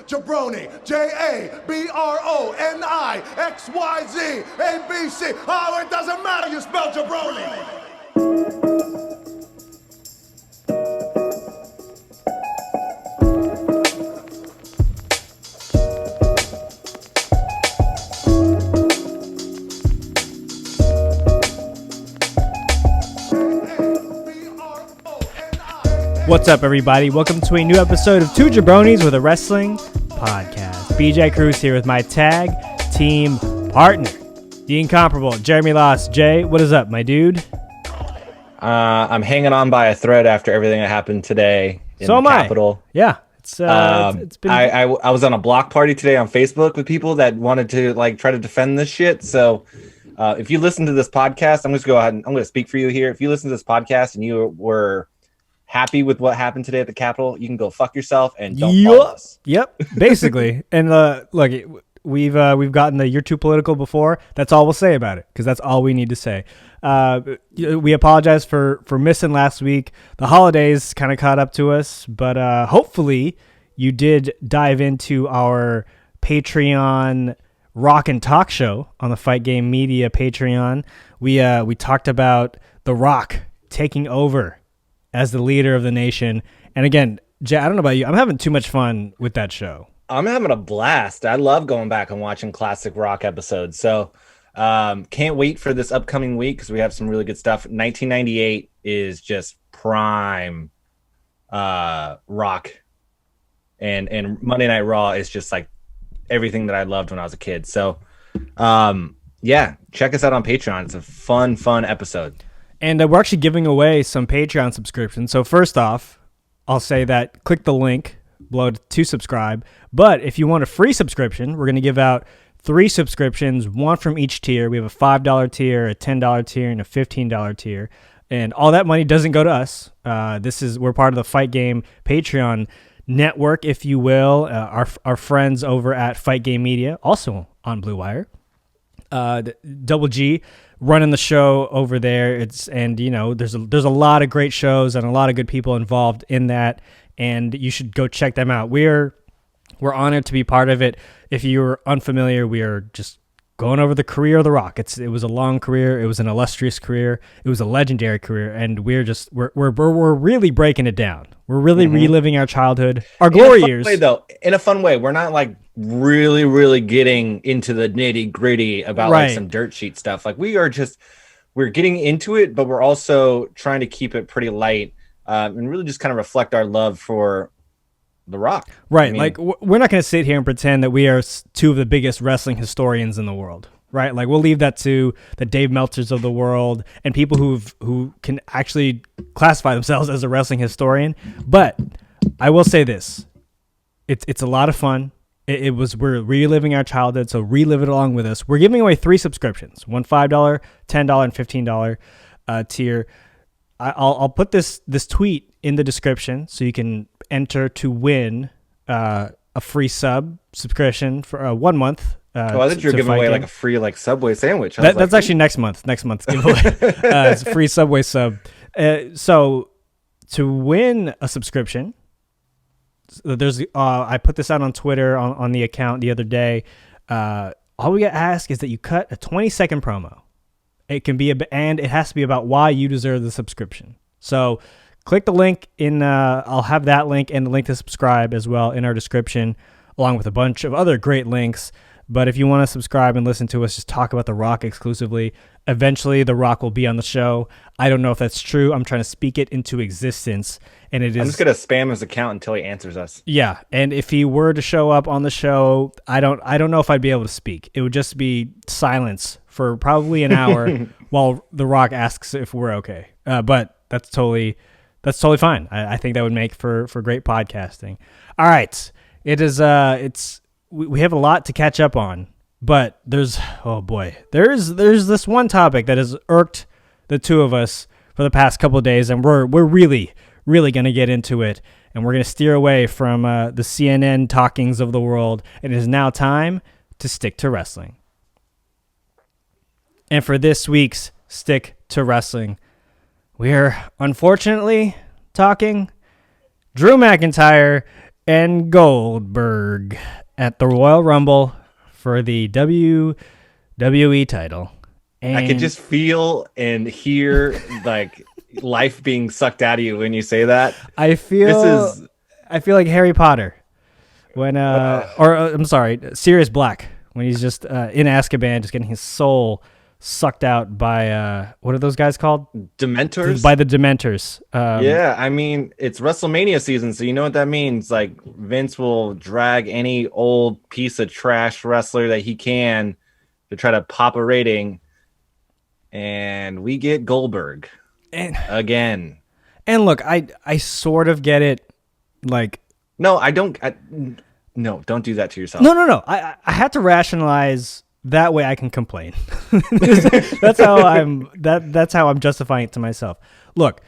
Jabroni, Jabronixyz, oh, it doesn't matter, you spell jabroni. What's up, everybody? Welcome to a new episode of Two Jabronis with a Wrestling Podcast. BJ Cruz here with my tag team partner, the incomparable Jeremy Los. Jay, what is up, my dude? I'm hanging on by a thread after everything that happened today in the Capitol. Yeah, it's been. I was on a block party today on Facebook with people that wanted to try to defend this shit. So if you listen to this podcast, I'm just go ahead and I'm going to speak for you here. If you listen to this podcast and you were happy with what happened today at the Capitol, you can go fuck yourself and don't follow us. Yep, basically. And look, we've gotten the "you're too political" before. That's all we'll say about it because that's all we need to say. We apologize for missing last week. The holidays kind of caught up to us, but hopefully you did dive into our Patreon Rock and Talk show on the Fight Game Media Patreon. We talked about The Rock taking over as the leader of the nation. And again, Jay, I don't know about you, I'm having too much fun with that show. I'm having a blast. I love going back and watching classic Rock episodes. So can't wait for this upcoming week because we have some really good stuff. 1998 is just prime Rock. And Monday Night Raw is just like everything that I loved when I was a kid. So yeah, check us out on Patreon. It's a fun episode. And we're actually giving away some Patreon subscriptions. So first off, I'll say that click the link below to subscribe. But if you want a free subscription, we're going to give out 3 subscriptions, one from each tier. We have a $5 tier, a $10 tier, and a $15 tier. And all that money doesn't go to us. We're part of the Fight Game Patreon network, if you will. Our friends over at Fight Game Media, also on Blue Wire. Double G running the show over there. There's a lot of great shows and a lot of good people involved in that, and you should go check them out. We're honored to be part of it. If you're unfamiliar, we are just going over the career of The Rock. It was a long career. It was an illustrious career. It was a legendary career, and we're really breaking it down. We're really reliving our childhood, our glory years. In a fun way. We're not really getting into the nitty gritty about some dirt sheet stuff. We're getting into it, but we're also trying to keep it pretty light and really just kind of reflect our love for The Rock. Right. We're not going to sit here and pretend that we are 2 of the biggest wrestling historians in the world. Right. We'll leave that to the Dave Meltzers of the world and people who can actually classify themselves as a wrestling historian. But I will say this. It's a lot of fun. We're reliving our childhood, so relive it along with us. We're giving away 3 subscriptions, one $5, $10, and $15 tier. I'll put this tweet in the description so you can enter to win a free subscription for 1 month. I thought you were giving away a free Subway sandwich. That's actually next month's giveaway. It's a free Subway sub. So to win a subscription, there's I put this out on Twitter on the account the other day. All we ask is that you cut a 20-second promo. It can be and it has to be about why you deserve the subscription. So click the link in. I'll have that link and the link to subscribe as well in our description, along with a bunch of other great links. But if you want to subscribe and listen to us just talk about The Rock exclusively, eventually The Rock will be on the show. I don't know if that's true. I'm trying to speak it into existence. And it is. I'm just going to spam his account until he answers us. Yeah. And if he were to show up on the show, I don't know if I'd be able to speak. It would just be silence for probably an hour while The Rock asks if we're okay. But that's totally fine. I think that would make for great podcasting. All right. It is, we have a lot to catch up on, but there's this one topic that has irked the 2 of us for the past couple of days, and we're really going to get into it, and we're going to steer away from the CNN talkings of the world. It is now time to stick to wrestling. And for this week's Stick to Wrestling, we're unfortunately talking Drew McIntyre and Goldberg at the Royal Rumble for the WWE title. And I could just feel and hear like life being sucked out of you when you say that. I feel like Harry Potter when I'm sorry, Sirius Black when he's just in Azkaban, just getting his soul sucked out by what are those guys called? Dementors? By the Dementors. Yeah, I mean, it's WrestleMania season, so you know what that means. Like, Vince will drag any old piece of trash wrestler that he can to try to pop a rating, and we get Goldberg again. And look, I sort of get it. Like, no, I don't. No, don't do that to yourself. No. I have to rationalize. That way I can complain. That's how I'm justifying it to myself. Look,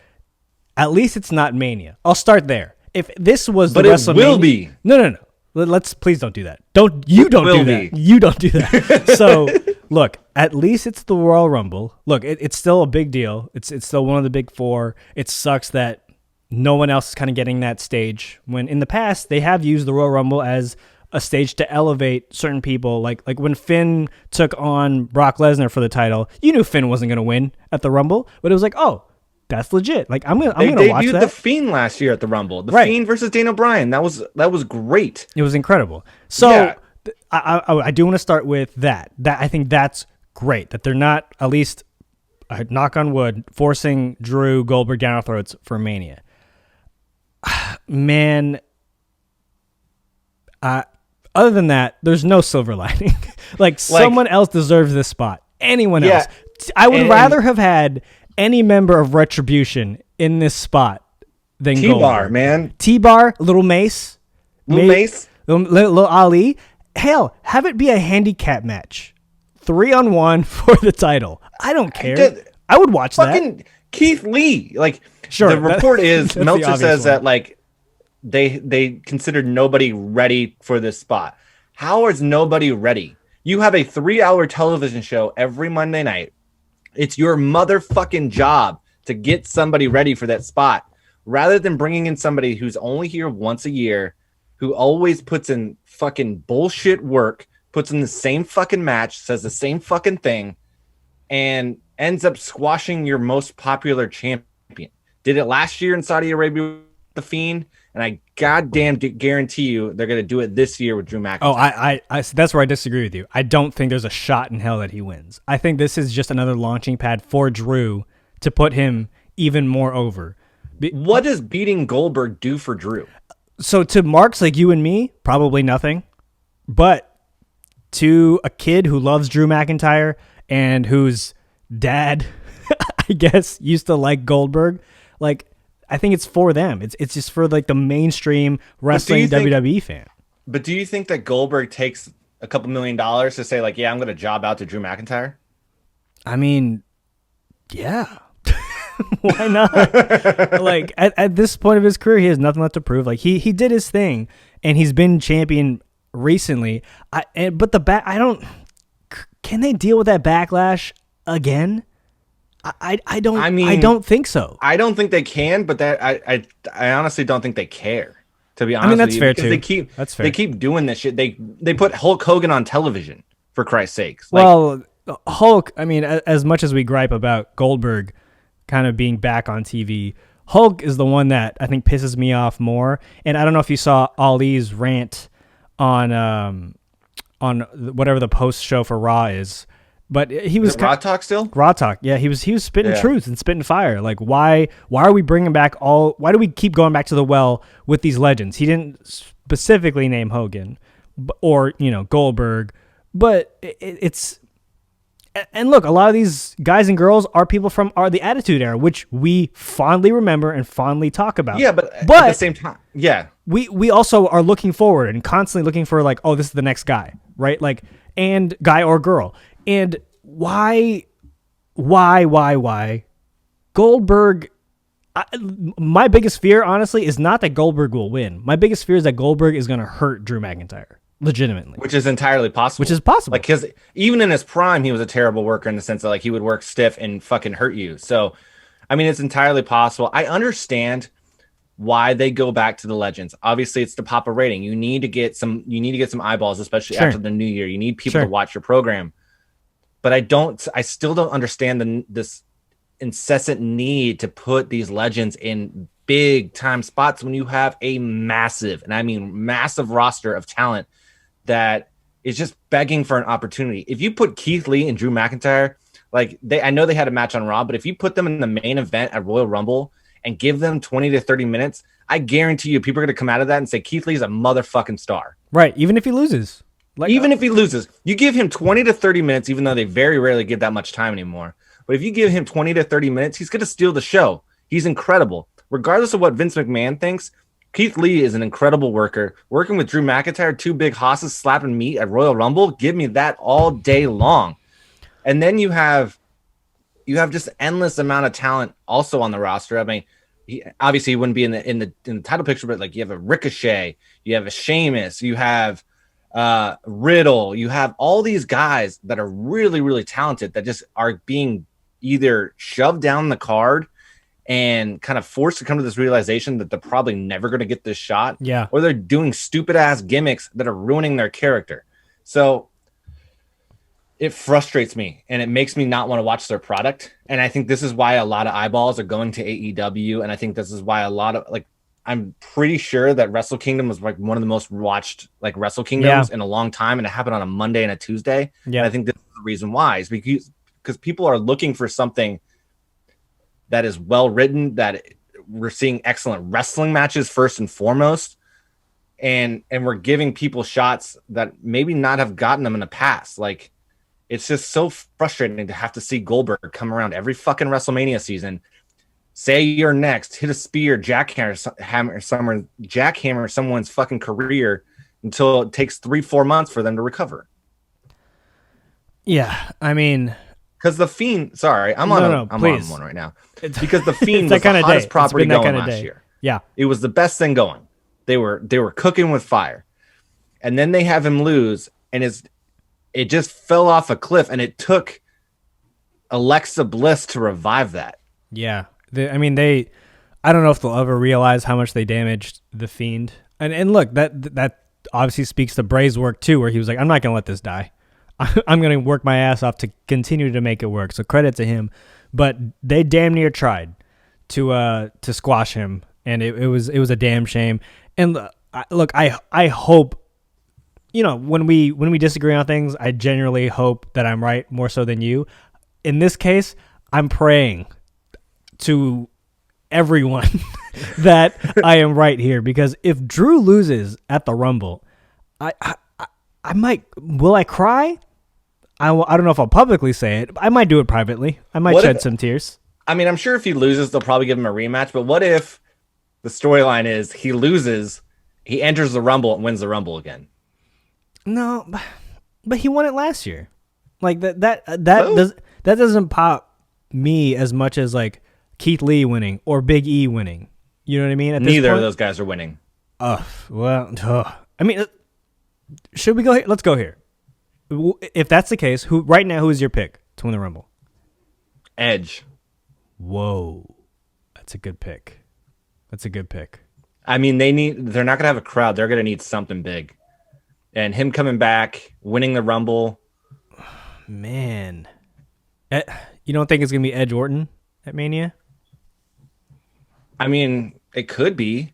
at least it's not Mania. I'll start there. If this was the WrestleMania, will be. No. Let's please don't do that. Don't do that. You don't do that. So look, at least it's the Royal Rumble. Look, it's still a big deal. It's still one of the big four. It sucks that no one else is kind of getting that stage when in the past they have used the Royal Rumble as a stage to elevate certain people. Like when Finn took on Brock Lesnar for the title, you knew Finn wasn't going to win at the Rumble, but it was like, oh, that's legit. Like I'm gonna watch that. They debuted the Fiend last year at the Rumble. The Fiend versus Daniel Bryan. That was great. It was incredible. So yeah. I do want to start with that. That I think that's great that they're not, at least knock on wood, forcing Drew Goldberg down our throats for Mania. Man, other than that, there's no silver lining. like someone else deserves this spot. Anyone else. I would rather have had any member of Retribution in this spot than T-Bar, man. T-Bar, Little Mace. Mace. Little Ali. Hell, have it be a handicap match. 3-on-1 for the title. I don't care. I would watch that. Keith Lee. Like, sure, the report is, Meltzer says that, like, they considered nobody ready for this spot. How is nobody ready? You have a 3-hour television show every Monday night. It's your motherfucking job to get somebody ready for that spot, rather than bringing in somebody who's only here once a year, who always puts in fucking bullshit work, puts in the same fucking match, says the same fucking thing, and ends up squashing your most popular champion. Did it last year in Saudi Arabia with The Fiend, and I goddamn guarantee you they're going to do it this year with Drew McIntyre. Oh, I that's where I disagree with you. I don't think there's a shot in hell that he wins. I think this is just another launching pad for Drew to put him even more over. What does beating Goldberg do for Drew? So to marks like you and me, probably nothing. But to a kid who loves Drew McIntyre and whose dad, I guess, used to like Goldberg, like, I think it's for them. It's just for like the mainstream wrestling WWE fan. But do you think that Goldberg takes a couple $1 million to say, like, yeah, I'm going to job out to Drew McIntyre? I mean, yeah. Why not? Like at this point of his career, he has nothing left to prove. Like he did his thing, and he's been champion recently. But I don't. Can they deal with that backlash again? I don't. I mean, I don't think so. I don't think they can, but that I honestly don't think they care. To be honest, I mean, that's fair too. They keep doing this shit. They put Hulk Hogan on television, for Christ's sakes. Like, well, Hulk. I mean, as much as we gripe about Goldberg kind of being back on TV, Hulk is the one that I think pisses me off more. And I don't know if you saw Ali's rant on whatever the post show for Raw is. But he was Raw Talk still? Raw Talk, yeah. He was spitting truth and spitting fire. Like, why are we bringing back why do we keep going back to the well with these legends? He didn't specifically name Hogan or, Goldberg, but it's, and look, a lot of these guys and girls are people from the Attitude Era, which we fondly remember and fondly talk about. Yeah, but at the same time, yeah. We also are looking forward and constantly looking for, like, oh, this is the next guy, right? Like, and guy or girl. And why Goldberg? My biggest fear, honestly, is not that Goldberg will win. My biggest fear is that Goldberg is going to hurt Drew McIntyre, legitimately. Which is entirely possible. Like, because even in his prime, he was a terrible worker in the sense that, like, he would work stiff and fucking hurt you. So, I mean, it's entirely possible. I understand why they go back to the legends. Obviously, it's to pop a rating. You need to get some eyeballs, especially after the new year. You need people to watch your program. But I still don't understand this incessant need to put these legends in big time spots when you have a massive, and I mean massive, roster of talent that is just begging for an opportunity. If you put Keith Lee and Drew McIntyre, I know they had a match on Raw, but if you put them in the main event at Royal Rumble and give them 20 to 30 minutes, I guarantee you people are going to come out of that and say Keith Lee's a motherfucking star. Right, even if he loses. Even if he loses, you give him 20 to 30 minutes, even though they very rarely give that much time anymore. But if you give him 20 to 30 minutes, he's going to steal the show. He's incredible. Regardless of what Vince McMahon thinks, Keith Lee is an incredible worker. Working with Drew McIntyre, two big hosses slapping meat at Royal Rumble, give me that all day long. And then you have just endless amount of talent also on the roster. I mean, obviously he wouldn't be in the title picture, but you have a Ricochet, you have a Sheamus, you have Riddle, you have all these guys that are really, really talented that just are being either shoved down the card and kind of forced to come to this realization that they're probably never going to get this shot. Yeah. Or they're doing stupid ass gimmicks that are ruining their character. So it frustrates me and it makes me not want to watch their product. And I think this is why a lot of eyeballs are going to AEW. And I think this is why a lot of I'm pretty sure that Wrestle Kingdom was one of the most watched Wrestle Kingdoms in a long time, and it happened on a Monday and a Tuesday. Yeah, and I think this is the reason why is because people are looking for something that is well written, that we're seeing excellent wrestling matches first and foremost, and we're giving people shots that maybe not have gotten them in the past. It's just so frustrating to have to see Goldberg come around every fucking WrestleMania season. Say you're next, hit a spear, jackhammer someone's fucking career until it takes 3-4 months for them to recover. Yeah, I mean, because the Fiend. Sorry, I'm on one right now. Because the Fiend was the hottest property going last year. Yeah, it was the best thing going. They were cooking with fire, and then they have him lose, and it just fell off a cliff, and it took Alexa Bliss to revive that. Yeah. I don't know if they'll ever realize how much they damaged the Fiend. And look, that obviously speaks to Bray's work too, where he was like, I'm not going to let this die. I'm going to work my ass off to continue to make it work. So credit to him. But they damn near tried to squash him, and it was a damn shame. And look, I hope, when we disagree on things, I genuinely hope that I'm right more so than you. In this case, I'm praying to everyone that I am right here, because if Drew loses at the Rumble, I will I cry? I don't know if I'll publicly say it. I might do it privately. I might shed some tears. I mean, I'm sure if he loses, they'll probably give him a rematch. But what if the storyline is he loses, he enters the Rumble and wins the Rumble again? No, but he won it last year. That doesn't pop me as much as Keith Lee winning or Big E winning. You know what I mean? Neither of those guys are winning. I mean, should we go here? Let's go here. If that's the case, who is your pick to win the Rumble? Edge. Whoa. That's a good pick. I mean, they're not going to have a crowd. They're going to need something big. And him coming back, winning the Rumble. Man. You don't think it's going to be Edge Orton at Mania? I mean, it could be.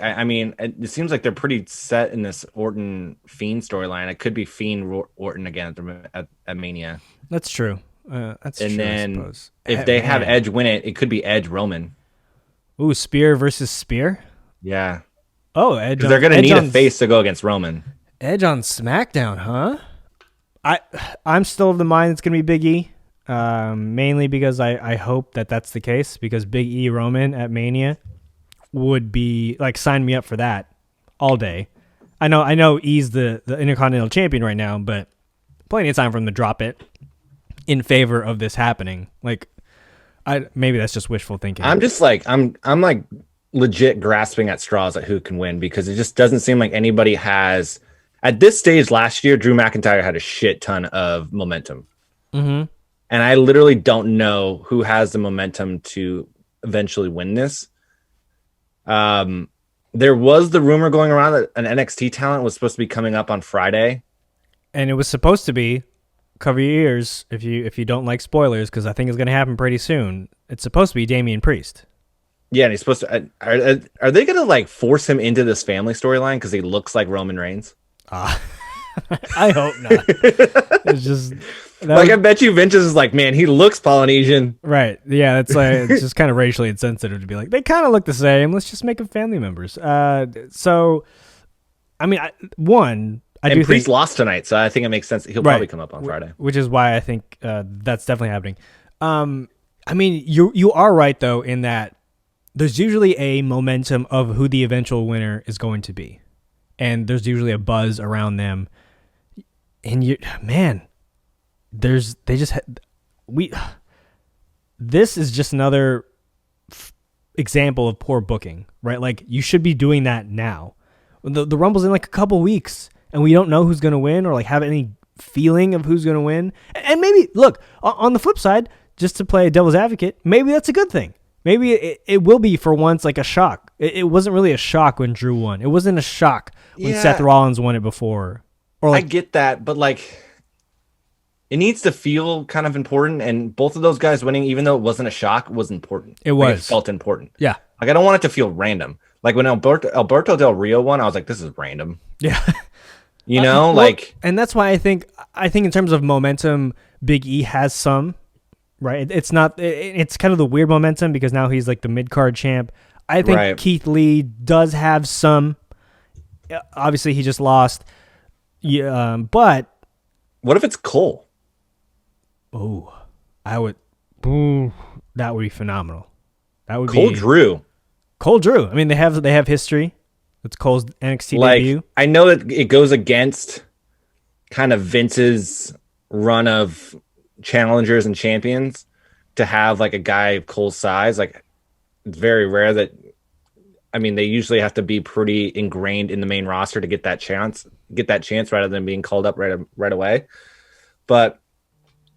I mean, it seems like they're pretty set in this Orton Fiend storyline. It could be Fiend Orton again at Mania. That's true. That's true. And then I suppose, if they have Edge win it, it could be Edge Roman. Ooh, spear versus spear. Yeah. Oh, Edge. They're gonna need a face to go against Roman. Edge on SmackDown, huh? I'm still of the mind it's gonna be Big E. Mainly because I hope that's the case, because Big E Roman at Mania would be sign me up for that all day. I know E's the Intercontinental Champion right now, but plenty of time for him to drop it in favor of this happening. Maybe that's just wishful thinking. I'm just I'm legit grasping at straws at who can win, because it just doesn't seem like anybody has at this stage. Last year, Drew McIntyre had a shit ton of momentum. Mm-hmm. And I literally don't know who has the momentum to eventually win this. There was the rumor going around that an NXT talent was supposed to be coming up on Friday. And it was supposed to be, cover your ears if you don't like spoilers, because I think it's going to happen pretty soon. It's supposed to be Damian Priest. Yeah, and he's supposed to. Are they going to like force him into this family storyline because he looks like Roman Reigns? I hope not. It's just like I bet you Vince is like, man, he looks Polynesian. Right. Yeah, it's like it's just kind of racially insensitive to be like, they kind of look the same. Let's just make them family members. So, I mean, I do Priest think lost tonight, so I think it makes sense that he'll probably come up on Friday. Which is why I think that's definitely happening. I mean, you are right though in that there's usually a momentum of who the eventual winner is going to be, and there's usually a buzz around them. And this is just another example of poor booking, right? Like you should be doing that now. The Rumble's in like a couple weeks, and we don't know who's going to win or like have any feeling of who's going to win. And maybe look on the flip side, just to play devil's advocate, maybe that's a good thing. Maybe it will be for once like a shock. It wasn't really a shock when Drew won. It wasn't a shock when Seth Rollins won it before. Or like, I get that, but like it needs to feel kind of important, and both of those guys winning, even though it wasn't a shock, was important. It was. Like, it felt important. Yeah. Like I don't want it to feel random. Like when Alberto Del Rio won, I was like, this is random. Yeah. You know, like, and that's why I think in terms of momentum, Big E has some, right? It's not, it's kind of the weird momentum because now he's like the mid-card champ. I think Keith Lee does have some. Obviously, he just lost. Yeah, but what if it's Cole? Oh, that would be phenomenal. That would Cole be Drew. Cole Drew. I mean, they have history. It's Cole's NXT debut. I know that it goes against kind of Vince's run of challengers and champions to have like a guy of Cole's size. Like it's very rare that. I mean, they usually have to be pretty ingrained in the main roster to get that chance rather than being called up right away. But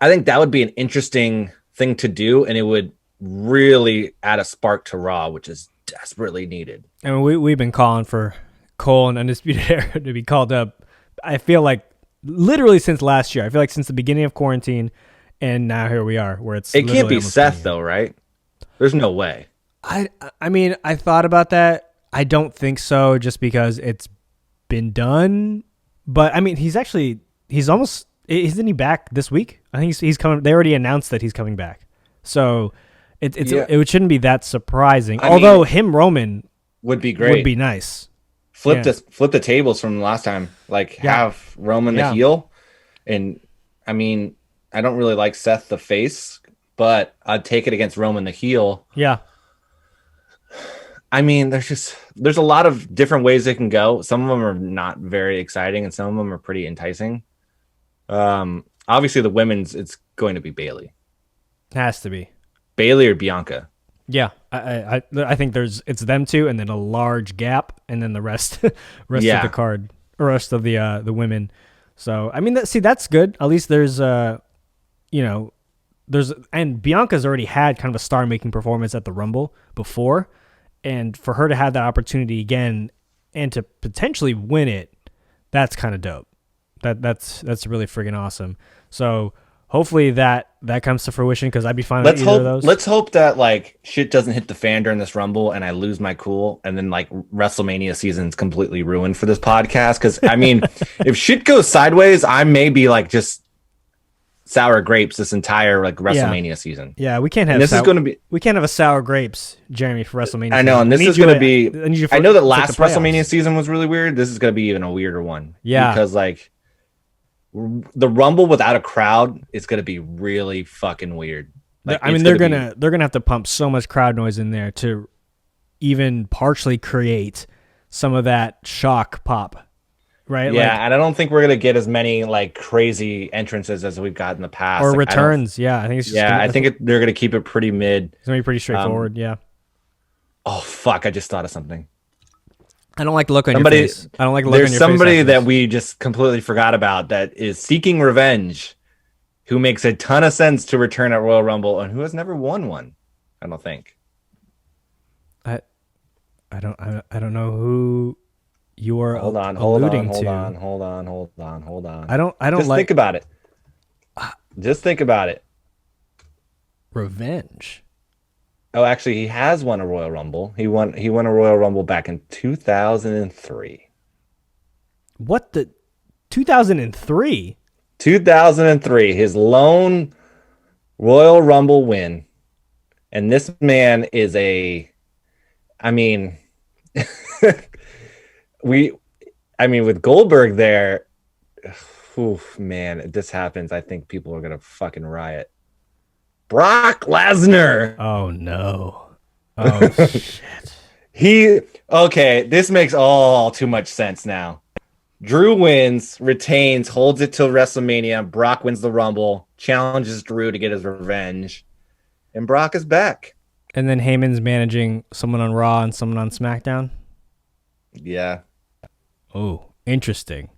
I think that would be an interesting thing to do, and it would really add a spark to Raw, which is desperately needed. I mean, we've been calling for Cole and Undisputed Era to be called up. I feel like literally since last year. I feel like since the beginning of quarantine, and now here we are, where it can't be Seth though, right? There's no way. I mean, I thought about that. I don't think so, just because it's been done. But I mean, isn't he back this week? I think he's coming. They already announced that he's coming back, so it shouldn't be that surprising. Although Roman would be great, would be nice. Flip the tables from last time. Like have Roman the heel, and I mean, I don't really like Seth the face, but I'd take it against Roman the heel. Yeah. I mean, there's a lot of different ways they can go. Some of them are not very exciting, and some of them are pretty enticing. Obviously, the women's, it's going to be Bayley. Has to be Bayley or Bianca. Yeah, I think it's them two, and then a large gap, and then the rest of the card, or rest of the women. So I mean, that's good. At least there's and Bianca's already had kind of a star-making performance at the Rumble before. And for her to have that opportunity again and to potentially win it, that's kind of dope. That's really friggin' awesome. So hopefully that comes to fruition, because I'd be fine with either of those. Let's hope that like shit doesn't hit the fan during this Rumble and I lose my cool, and then like WrestleMania season's completely ruined for this podcast. Because I mean, if shit goes sideways, I may be like just sour grapes this entire like WrestleMania season. Yeah, we can't have. We can't have a sour grapes, Jeremy, for WrestleMania. I know, and this is going to be. I know that last WrestleMania season was really weird. This is going to be even a weirder one. Yeah, because like the Rumble without a crowd is going to be really fucking weird. Like, I mean, they're gonna have to pump so much crowd noise in there to even partially create some of that shock pop. Right. Yeah, and I don't think we're gonna get as many like crazy entrances as we've got in the past, or like, returns. Yeah, I think it's just I think they're gonna keep it pretty mid. It's gonna be pretty straightforward. Yeah. Oh fuck! I just thought of something. I don't like the look on your face. I don't like the look on your face. There's somebody that we just completely forgot about that is seeking revenge, who makes a ton of sense to return at Royal Rumble and who has never won one. I don't think. I don't know who you are Hold on. alluding to. I don't Just think about it. Just think about it. Revenge. Oh, actually, he has won a Royal Rumble. He won a Royal Rumble back in 2003. What the 2003? 2003, his lone Royal Rumble win. And this man is I mean, with Goldberg there, oof, man, if this happens, I think people are gonna fucking riot. Brock Lesnar. Oh no. Oh shit. Okay, this makes all too much sense now. Drew wins, retains, holds it till WrestleMania. Brock wins the Rumble, challenges Drew to get his revenge, and Brock is back. And then Heyman's managing someone on Raw and someone on SmackDown. Yeah. Oh, interesting.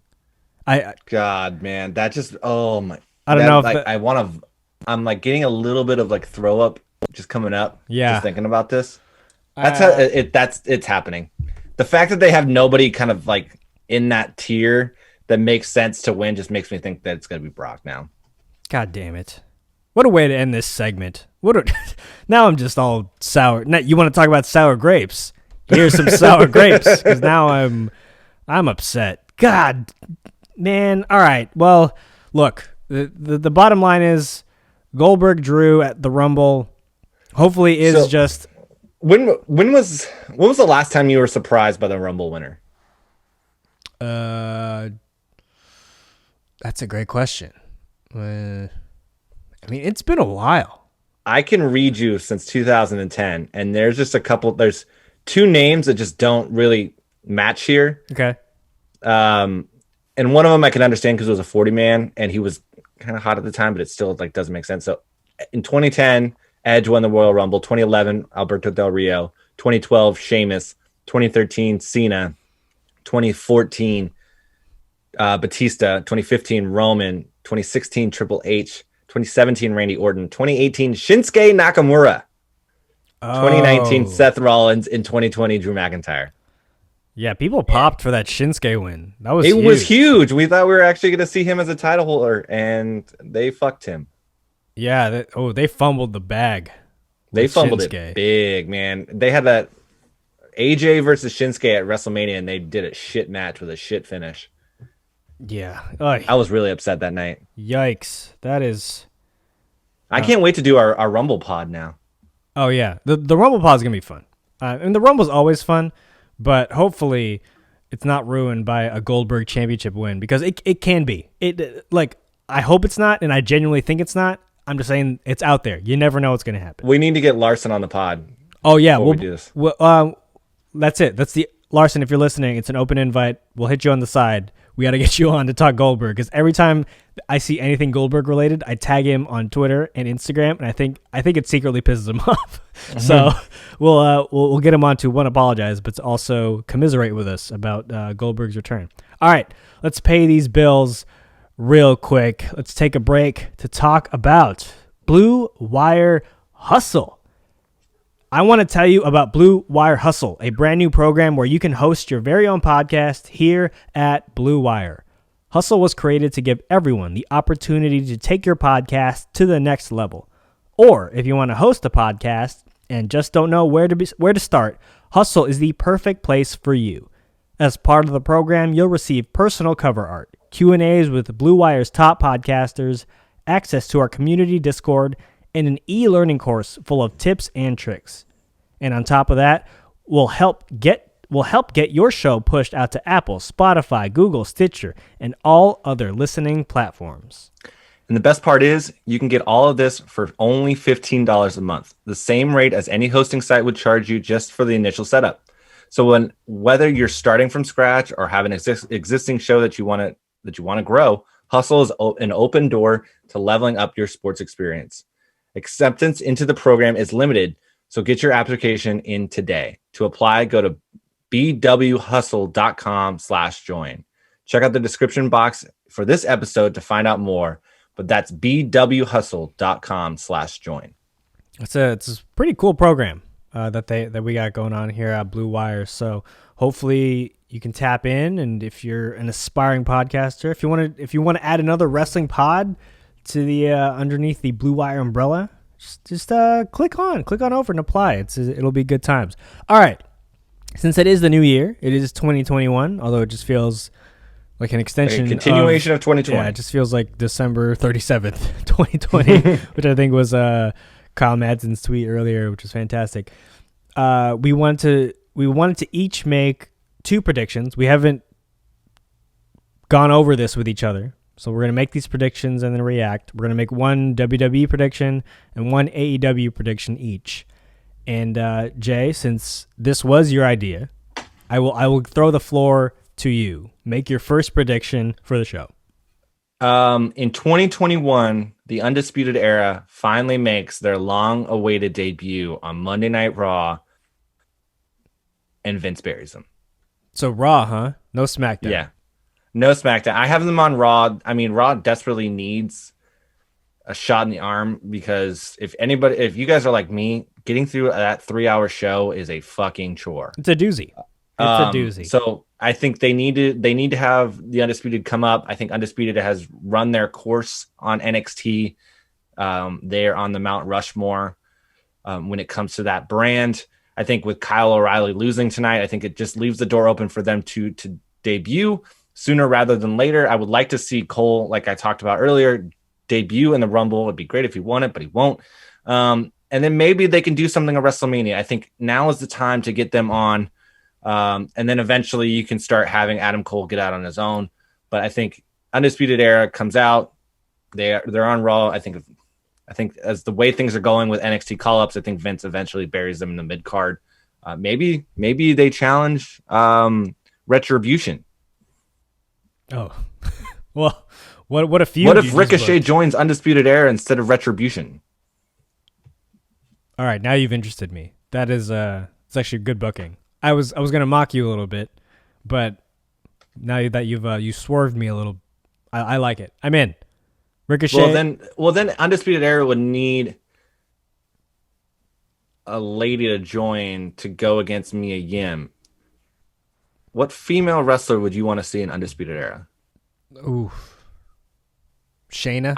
God, man, that just my. I don't know if I'm like getting a little bit of like throw up just coming up. Yeah. Just thinking about this. It's happening. The fact that they have nobody kind of like in that tier that makes sense to win just makes me think that it's gonna be Brock now. God damn it. What a way to end this segment. Now I'm just all sour. Now, you want to talk about sour grapes? Here's some sour grapes, because now I'm upset. God, man. All right. Well, look, the bottom line is Goldberg Drew at the Rumble. Hopefully is just. When was the last time you were surprised by the Rumble winner? That's a great question. I mean, it's been a while. I can read you since 2010, and there's just there's two names that just don't really match here. Okay. And one of them I can understand because it was a 40-man, and he was kind of hot at the time, but it still like doesn't make sense. So in 2010, Edge won the Royal Rumble. 2011, Alberto Del Rio. 2012, Sheamus. 2013, Cena. 2014, Batista. 2015, Roman. 2016, Triple H. 2017, Randy Orton. 2018, Shinsuke Nakamura. 2019, Seth Rollins. In 2020, Drew McIntyre. Yeah, people popped for that Shinsuke win. It was huge. We thought we were actually going to see him as a title holder, and they fucked him. Yeah. They fumbled the bag. They fumbled it big, man. They had that AJ versus Shinsuke at WrestleMania, and they did a shit match with a shit finish. Yeah. I was really upset that night. Yikes. That is. I can't wait to do our Rumble pod now. Oh, yeah. The Rumble pod is going to be fun. And the Rumble's always fun, but hopefully it's not ruined by a Goldberg championship win, because it can be. I hope it's not, and I genuinely think it's not. I'm just saying it's out there. You never know what's going to happen. We need to get Larson on the pod. Oh, yeah. We do this. That's it. That's the Larson, if you're listening, it's an open invite. We'll hit you on the side. We got to get you on to talk Goldberg, because every time I see anything Goldberg related, I tag him on Twitter and Instagram, and I think it secretly pisses him off. So we'll get him on to, one, apologize, but to also commiserate with us about Goldberg's return. All right, let's pay these bills real quick. Let's take a break to talk about Blue Wire Hustle. I want to tell you about Blue Wire Hustle, a brand new program where you can host your very own podcast here at Blue Wire. Hustle was created to give everyone the opportunity to take your podcast to the next level. Or if you want to host a podcast and just don't know where to start, Hustle is the perfect place for you. As part of the program, you'll receive personal cover art, Q&As with Blue Wire's top podcasters, access to our community Discord, and an e-learning course full of tips and tricks. And on top of that, we'll help get your show pushed out to Apple, Spotify, Google, Stitcher, and all other listening platforms. And the best part is you can get all of this for only $15 a month, the same rate as any hosting site would charge you just for the initial setup. So whether you're starting from scratch or have an existing show that you want to grow, Hustle is an open door to leveling up your sports experience. Acceptance into the program is limited, so get your application in today. To apply, go to bwhustle.com/join. Check out the description box for this episode to find out more, but that's bwhustle.com/join. It's a pretty cool program. that we got going on here at Blue Wire. So hopefully you can tap in, and if you're an aspiring podcaster, if you want to add another wrestling pod to the underneath the Blue Wire umbrella, just click on over and apply. It'll be good times. All right, since it is the new year, it is 2021, although it just feels like an extension, continuation of 2020. Yeah, it just feels like December 37th, 2020, which I think was Kyle Madsen's tweet earlier, which was fantastic. We wanted to each make 2 predictions. We haven't gone over this with each other, so we're going to make these predictions and then react. We're going to make one WWE prediction and one AEW prediction each. And Jay, since this was your idea, I will throw the floor to you. Make your first prediction for the show. In 2021, the Undisputed Era finally makes their long-awaited debut on Monday Night Raw, and Vince buries them. So Raw, huh? No SmackDown. Yeah, no SmackDown. I have them on Raw. I mean, Raw desperately needs a shot in the arm, because if you guys are like me, getting through that 3-hour show is a fucking chore. It's a doozy. It's a doozy. So I think they need to have the Undisputed come up. I think Undisputed has run their course on NXT. They're on the Mount Rushmore when it comes to that brand. I think with Kyle O'Reilly losing tonight, I think it just leaves the door open for them to debut sooner rather than later. I would like to see Cole, like I talked about earlier, debut in the Rumble. It'd be great if he won it, but he won't. And then maybe they can do something at WrestleMania. I think now is the time to get them on. And then eventually you can start having Adam Cole get out on his own. But I think Undisputed Era comes out. They're on Raw. I think as the way things are going with NXT call-ups, I think Vince eventually buries them in the mid card. Maybe they challenge Retribution. Oh, well, what a feud. What if Ricochet joins Undisputed Era instead of Retribution? All right, now you've interested me. That is it's actually good booking. I was gonna mock you a little bit, but now that you swerved me a little, I like it. I'm in. Ricochet. Well then Undisputed Era would need a lady to join to go against Mia Yim. What female wrestler would you want to see in Undisputed Era? Ooh, Shayna.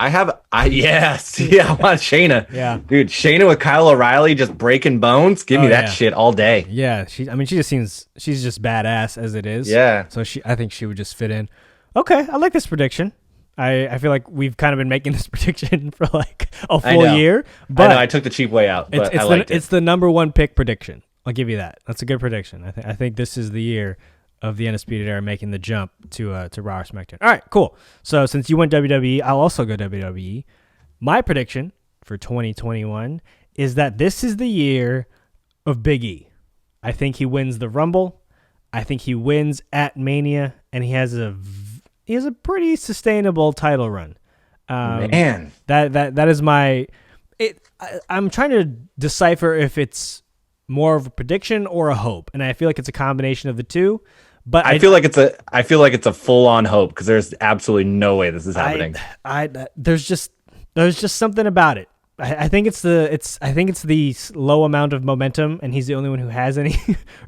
Yes. Yeah, I want Shayna. Yeah. Dude, Shayna with Kyle O'Reilly just breaking bones. Give me that shit all day. Yeah, she's just badass as it is. Yeah. So I think she would just fit in. Okay, I like this prediction. I feel like we've kind of been making this prediction for like a full year. But I took the cheap way out, but I liked it. It's the number one pick prediction. I'll give you that. That's a good prediction. I think this is the year of the Undisputed Era making the jump to Raw or SmackDown. All right, cool. So since you went WWE, I'll also go WWE. My prediction for 2021 is that this is the year of Big E. I think he wins the Rumble. I think he wins at Mania, and he has a pretty sustainable title run. Man, that is my. I'm trying to decipher if it's more of a prediction or a hope, and I feel like it's a combination of the two. But I feel like it's a full on hope, because there's absolutely no way this is happening. There's just something about it. I think it's the low amount of momentum, and he's the only one who has any.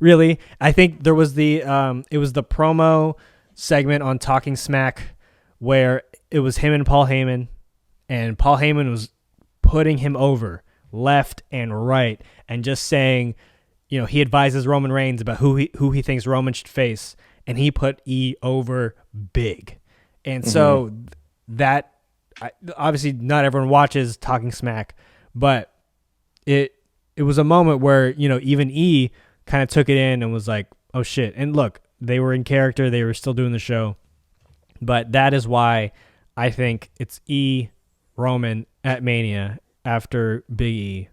Really, I think there was the promo segment on Talking Smack where it was him and Paul Heyman was putting him over left and right and just saying, he advises Roman Reigns about who he thinks Roman should face, and he put E over big. And so that obviously not everyone watches Talking Smack, but it was a moment where, even E kind of took it in and was like, oh shit. And look, they were in character, they were still doing the show. But that is why I think it's E Roman at Mania after Big E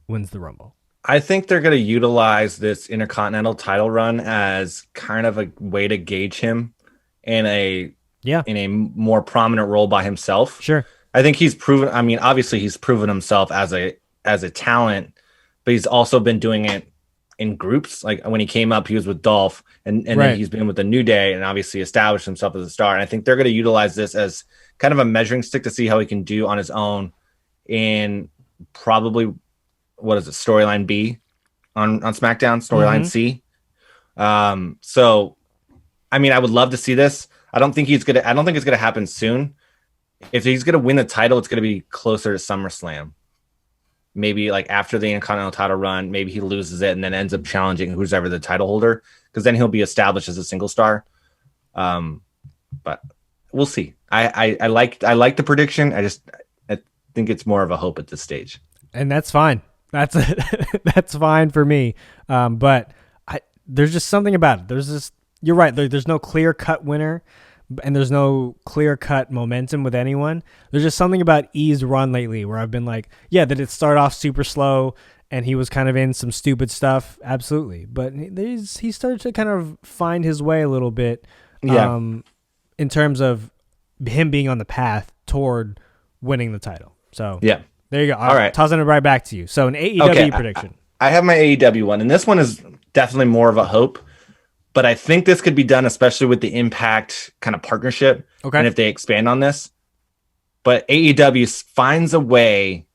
wins the Rumble. I think they're going to utilize this Intercontinental title run as kind of a way to gauge him in a more prominent role by himself. Sure. I think he's proven, obviously he's proven himself as a talent, but he's also been doing it in groups. Like when he came up, he was with Dolph, and then he's been with the New Day and obviously established himself as a star. And I think they're going to utilize this as kind of a measuring stick to see how he can do on his own in probably, what is it, storyline B. on SmackDown, storyline C. So, I mean, I would love to see this. I don't think it's gonna happen soon. If he's gonna win the title, it's gonna be closer to SummerSlam. Maybe like after the Intercontinental title run, maybe he loses it and then ends up challenging who's ever the title holder, because then he'll be established as a single star. But we'll see. I like the prediction. I think it's more of a hope at this stage. And that's fine. That's fine for me. But there's just something about it. You're right. There's no clear cut winner, and there's no clear cut momentum with anyone. There's just something about E's run lately where I've been like, yeah, did it start off super slow and he was kind of in some stupid stuff? Absolutely. But he started to kind of find his way a little bit. Yeah. In terms of him being on the path toward winning the title. So yeah, there you go. All right. Tossing it right back to you. So an AEW prediction. I have my AEW one, and this one is definitely more of a hope, but I think this could be done, especially with the Impact kind of partnership. Okay. And if they expand on this, but AEW finds a way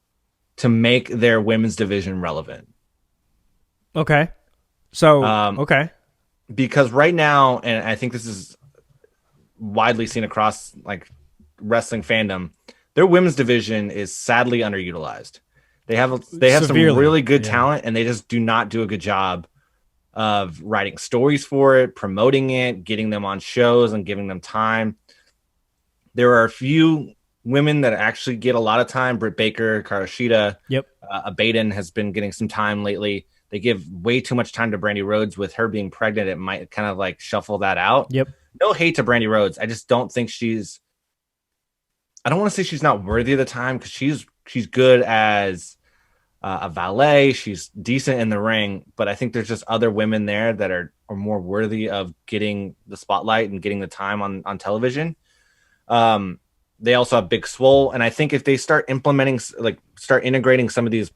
to make their women's division relevant. Okay. So, okay. Because right now, and I think this is widely seen across like wrestling fandom, their women's division is sadly underutilized. They have some really good talent, and they just do not do a good job of writing stories for it, promoting it, getting them on shows, and giving them time. There are a few women that actually get a lot of time. Britt Baker, Karushita, Abaddon has been getting some time lately. They give way too much time to Brandy Rhodes. With her being pregnant, it might kind of like shuffle that out. Yep. No hate to Brandy Rhodes. I just don't think I don't want to say she's not worthy of the time, because she's good as a valet. She's decent in the ring, but I think there's just other women there that are more worthy of getting the spotlight and getting the time on television. They also have Big Swole, and I think if they start integrating some of these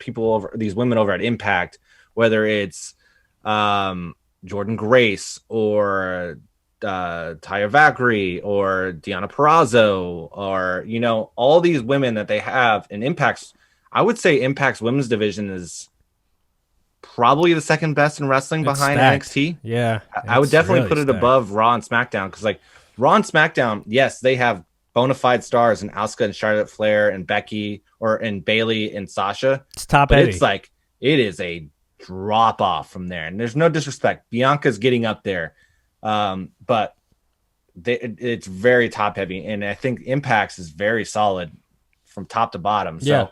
women over at Impact, whether it's Jordan Grace or Taya Valkyrie or Deonna Purrazzo, or all these women that they have in Impact's, I would say Impact's women's division is probably the second best in wrestling behind NXT. Yeah, I would definitely put it above Raw and SmackDown, because like Raw and SmackDown, yes, they have bona fide stars in Asuka and Charlotte Flair and Becky, and Bayley and Sasha. It's top but heavy. It's like it is a drop off from there, and there's no disrespect. Bianca's getting up there. But it's very top heavy, and I think Impact's is very solid from top to bottom. So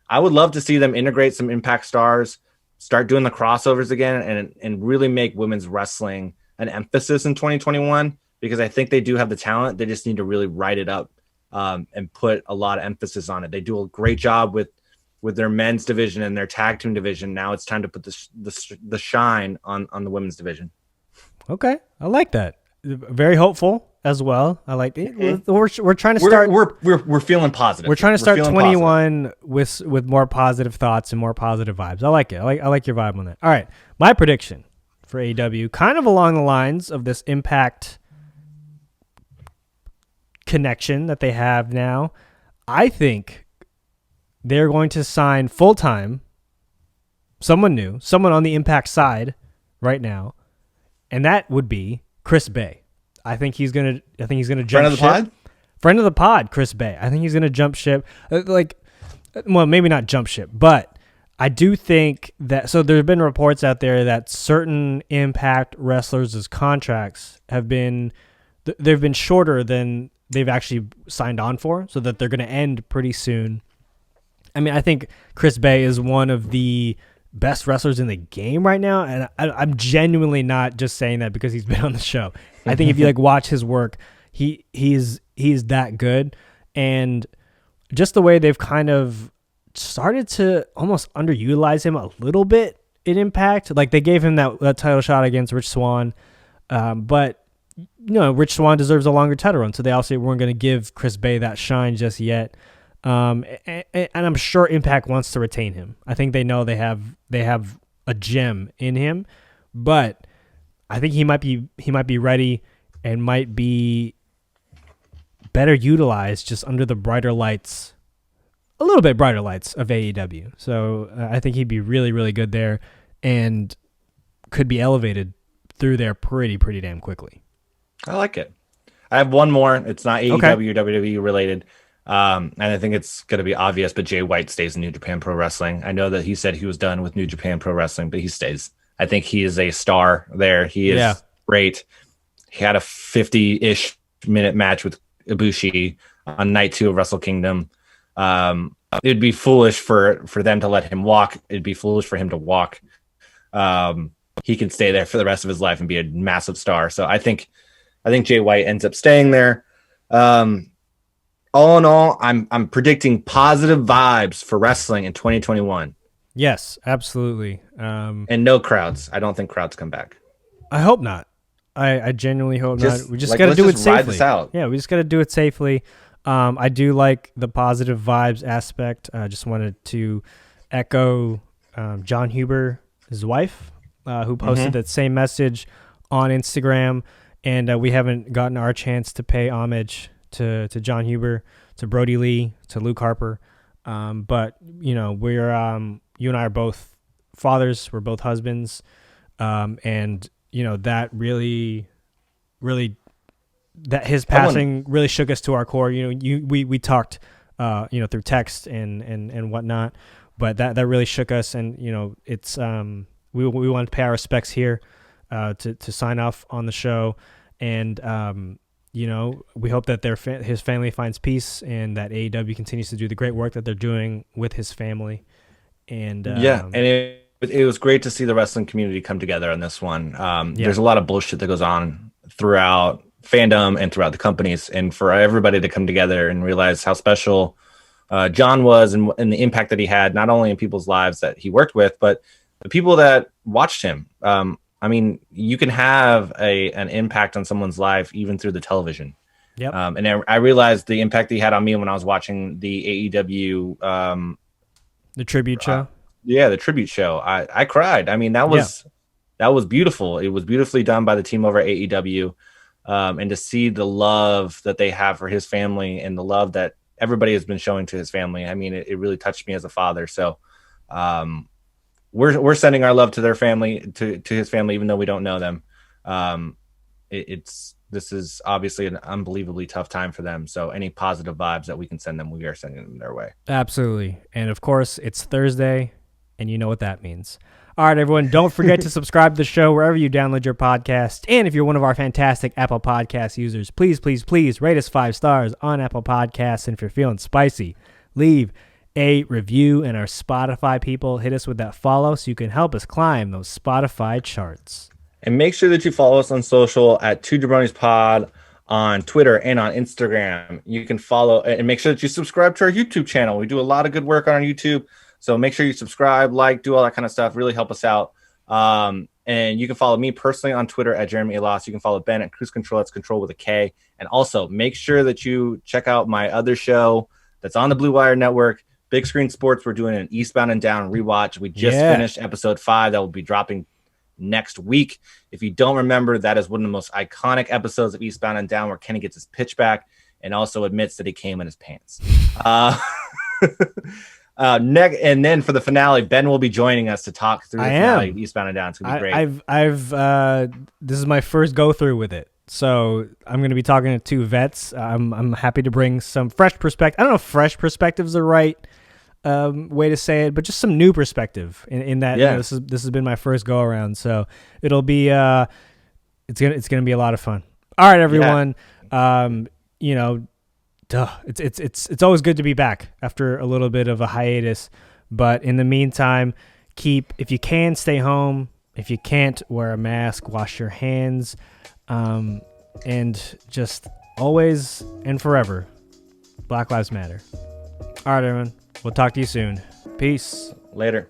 I would love to see them integrate some Impact stars, start doing the crossovers again, and really make women's wrestling an emphasis in 2021, because I think they do have the talent. They just need to really write it up and put a lot of emphasis on it. They do a great job with their men's division and their tag team division. Now it's time to put the shine on the women's division. Okay, I like that. Very hopeful as well. I like it. We're trying to start. We're feeling positive. We're trying to start 21 with more positive thoughts and more positive vibes. I like it. I like your vibe on that. All right, my prediction for AEW, kind of along the lines of this Impact connection that they have now. I think they're going to sign full time someone new, someone on the Impact side right now. And that would be Chris Bay. I think he's gonna jump ship. Friend of the pod, Chris Bay. I think he's gonna jump ship. Maybe not jump ship, but I do think that. So there have been reports out there that certain Impact wrestlers' contracts they've been shorter than they've actually signed on for, so that they're gonna end pretty soon. I mean, I think Chris Bay is one of the best wrestlers in the game right now, and I'm genuinely not just saying that because he's been on the show. I think if you watch his work, he's that good, and just the way they've kind of started to almost underutilize him a little bit in Impact. Like they gave him that title shot against Rich Swann, but Rich Swann deserves a longer title run, so they also weren't going to give Chris Bay that shine just yet. And I'm sure Impact wants to retain him. I think they know they have a gem in him, but I think he might be ready and might be better utilized just under the brighter lights, a little bit brighter lights of AEW. So I think he'd be really, really good there. and could be elevated through there pretty damn quickly. I like it. I have one more. It's not AEW or WWE related. And I think it's going to be obvious, but Jay White stays in New Japan Pro Wrestling. I know that he said he was done with New Japan Pro Wrestling, but he stays. I think he is a star there. He is great. He had a 50-ish minute match with Ibushi on night 2 of Wrestle Kingdom. It'd be foolish for them to let him walk. It'd be foolish for him to walk. He can stay there for the rest of his life and be a massive star. So I think Jay White ends up staying there. All in all, I'm predicting positive vibes for wrestling in 2021. Yes, absolutely. And no crowds. I don't think crowds come back. I hope not. I genuinely hope not. We just got to do it safely. Ride this out. Yeah, we just got to do it safely. I do like the positive vibes aspect. I just wanted to echo Jon Huber, his wife, who posted that same message on Instagram. And we haven't gotten our chance to pay homage to Jon Huber, to Brody Lee, to Luke Harper. But, we're you and I are both fathers. We're both husbands. And, that really, that his passing really shook us to our core. We talked, through text and whatnot, but that really shook us. And, it's we want to pay our respects here to sign off on the show. And, we hope that his family finds peace and that AEW continues to do the great work that they're doing with his family. And and it was great to see the wrestling community come together on this one. There's a lot of bullshit that goes on throughout fandom and throughout the companies, and for everybody to come together and realize how special John was and the impact that he had, not only in people's lives that he worked with, but the people that watched him. I mean, you can have an impact on someone's life even through the television. Yep. And I realized the impact he had on me when I was watching the AEW, the tribute show. The tribute show. I cried. I mean, that was beautiful. It was beautifully done by the team over at AEW. And to see the love that they have for his family and the love that everybody has been showing to his family. I mean, it really touched me as a father. So, we're sending our love to their family, to his family, even though we don't know them. This is obviously an unbelievably tough time for them. So any positive vibes that we can send them, we are sending them their way. Absolutely. And of course it's Thursday and you know what that means. All right, everyone, don't forget to subscribe to the show wherever you download your podcast. And if you're one of our fantastic Apple Podcast users, please rate us 5 stars on Apple Podcasts. And if you're feeling spicy, leave a review. And our Spotify people, hit us with that follow so you can help us climb those Spotify charts. And make sure that you follow us on social at 2 Jabronis Pod on Twitter and on Instagram. You can follow and make sure that you subscribe to our YouTube channel. We do a lot of good work on our YouTube. So make sure you subscribe, do all that kind of stuff. Really help us out. And you can follow me personally on Twitter at Jeremy Elas. You can follow Ben at Cruise Control. That's Control with a K. And also make sure that you check out my other show that's on the Blue Wire Network, Big Screen Sports. We're doing an Eastbound and Down rewatch. We just finished episode 5 that will be dropping next week. If you don't remember, that is one of the most iconic episodes of Eastbound and Down, where Kenny gets his pitch back and also admits that he came in his pants. And then for the finale, Ben will be joining us to talk through the finale of Eastbound and Down. It's gonna be great. This is my first go through with it, so I'm going to be talking to 2 vets. I'm happy to bring some fresh perspective. I don't know if fresh perspective is the right way to say it, but just some new perspective in that. This has been my first go around, so it'll be it's gonna be a lot of fun. All right, everyone. It's always good to be back after a little bit of a hiatus, but in the meantime, if you can, stay home. If you can't, wear a mask, wash your hands, and just always and forever, Black Lives Matter. All right, everyone. We'll talk to you soon. Peace. Later.